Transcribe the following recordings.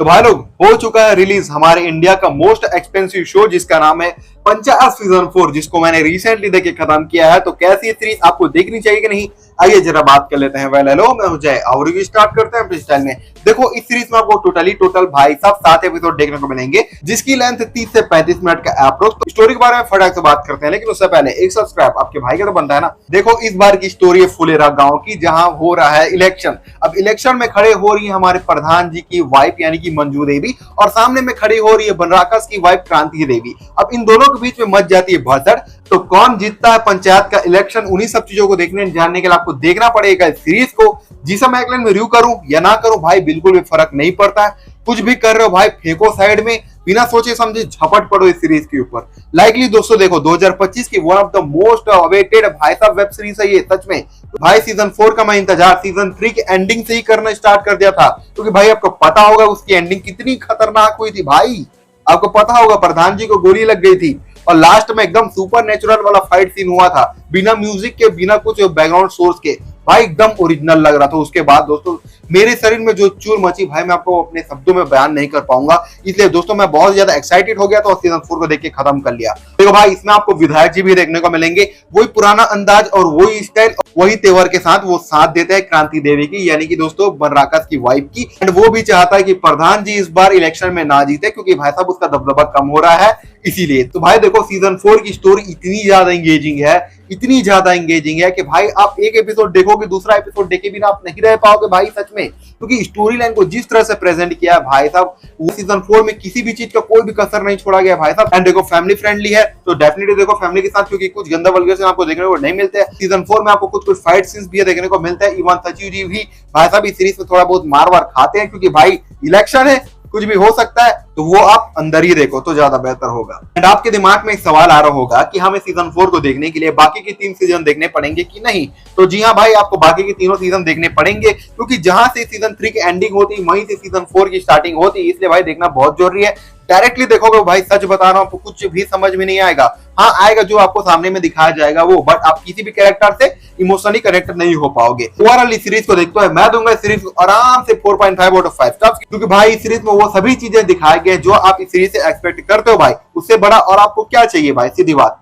तो भाई लोग हो चुका है रिलीज हमारे इंडिया का मोस्ट एक्सपेंसिव शो जिसका नाम है पंचायत सीजन 4, जिसको मैंने रिसेंटली देख के खत्म किया है। तो कैसी है सीरीज, आपको देखनी चाहिए कि नहीं, आइए जरा बात कर लेते हैं। वेल हेलो, मैं हूं जय और रिव्यू स्टार्ट करते हैं अपने स्टाइल में। देखो इस सीरीज में आपको टोटल भाई साहब 7 एपिसोड देखने को मिलेंगे, जिसकी लेंथ 30 से 35 मिनट का अप्रोक्स। तो स्टोरी के बारे में फटाक से बात करते हैं, लेकिन उससे पहले एक सब्सक्राइब आपके भाई का तो बनता है ना। देखो इस बार की स्टोरी है फुलेरा गांव की, जहां हो रहा है इलेक्शन। अब इलेक्शन में खड़े हो रही है हमारे प्रधान जी की वाइफ यानी कि मंजू देवी, और सामने में खड़ी हो रही है बनराकस की वाइफ क्रांति देवी। अब इन दोनों के बीच में मच जाती है भसड़। तो कौन जीतता है पंचायत का इलेक्शन, उन्हीं सब चीजों को देखने जानने के लिए आपको देखना पड़ेगा इस सीरीज को। जिसे मैं एक में रिव्यू करूं या ना करूं भाई बिल्कुल भी फर्क नहीं पड़ता है। कुछ भी कर रहे हो भाई फेंको साइड में, बिना सोचे समझे झपट पड़ो इस सीरीज के ऊपर। लाइकली दोस्तों देखो 2025 की one of the most awaited भाई साहब वेब सीरीज है ये सच में। भाई सीजन 4 का मैं इंतजार सीजन 3 की एंडिंग से ही करना स्टार्ट कर दिया था, क्योंकि भाई आपको पता होगा उसकी एंडिंग कितनी खतरनाक हुई थी। भाई आपको पता होगा प्रधान जी को गोली लग गई थी और लास्ट में एकदम सुपर नेचुरल वाला फाइट सीन हुआ था, बिना म्यूजिक के, बिना कुछ बैकग्राउंड सोर्स के। भाई एकदम ओरिजिनल लग रहा था। उसके बाद दोस्तों मेरे शरीर में जो चूर मची भाई मैं आपको अपने शब्दों में बयान नहीं कर पाऊंगा। इसलिए दोस्तों मैं बहुत ज्यादा एक्साइटेड हो गया तो सीजन 4 को देख के खत्म कर लिया। देखो भाई इसमें आपको विधायक जी भी देखने को मिलेंगे, वही पुराना अंदाज और वही स्टाइल, वही तेवर के साथ वो साथ देते हैं क्रांति देवी की यानी कि दोस्तों बनराकस की वाइफ की। एंड वो भी चाहता है कि प्रधान जी इस बार इलेक्शन में ना जीते, क्योंकि भाई साहब उसका दबदबा कम हो रहा है इसीलिए। तो भाई देखो सीजन 4 की स्टोरी इतनी ज्यादा एंगेजिंग है, इतनी ज्यादा एंगेजिंग है कि भाई आप एक एपिसोड देखोगे दूसरा एपिसोड देखे बिना आप नहीं रह पाओगे भाई सच में। क्योंकि स्टोरी लाइन को जिस तरह से प्रेजेंट किया है भाई साहब, वो सीजन 4 में किसी भी चीज का कोई भी कसर नहीं छोड़ा गया भाई साहब। एंड देखो फैमिली फ्रेंडली है तो डेफिनेटली देखो फैमिली के साथ, क्योंकि कुछ गंदा वल्गर सीन आपको देखने को नहीं मिलते हैं। सीजन 4 में आपको कुछ फाइट सीन्स भी देखने को मिलता है। इवन सचिव जी भी भाई साहब इस सीरीज में थोड़ा बहुत मार वार खाते हैं, क्योंकि भाई इलेक्शन है, कुछ भी हो सकता है, तो वो आप अंदर ही देखो तो ज्यादा बेहतर होगा। एंड आपके दिमाग में एक सवाल आ रहा होगा कि हमें सीजन 4 को देखने के लिए बाकी के 3 सीजन देखने पड़ेंगे कि नहीं। तो जी हाँ भाई आपको बाकी के तीनों सीजन देखने पड़ेंगे, क्योंकि जहां से सीजन 3 की एंडिंग होती वहीं से सीजन 4 की स्टार्टिंग होती, इसलिए भाई देखना बहुत जरूरी है। डायरेक्टली देखोगे भाई सच बता रहा हूं आपको कुछ भी समझ में नहीं आएगा। हाँ आएगा जो आपको सामने में दिखाया जाएगा वो, बट आप किसी भी कैरेक्टर से इमोशनली कनेक्ट नहीं हो पाओगे। ओवरऑल इस सीरीज को देखते हैं मैं दूंगा इस सीरीज को आराम से 4.5 आउट ऑफ 5 स्टार्स, क्योंकि भाई इस सीरीज में वो सभी चीजें दिखाए गए जो आप इस सीरीज से एक्सपेक्ट करते हो भाई। उससे बड़ा और आपको क्या चाहिए भाई, सीधी बात।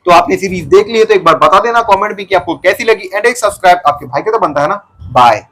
तो आपने सीरीज देख ली है तो एक बार बता देना कमेंट भी कि आपको कैसी लगी। एंड एक सब्सक्राइब आपके भाई का तो बनता है ना। बाय।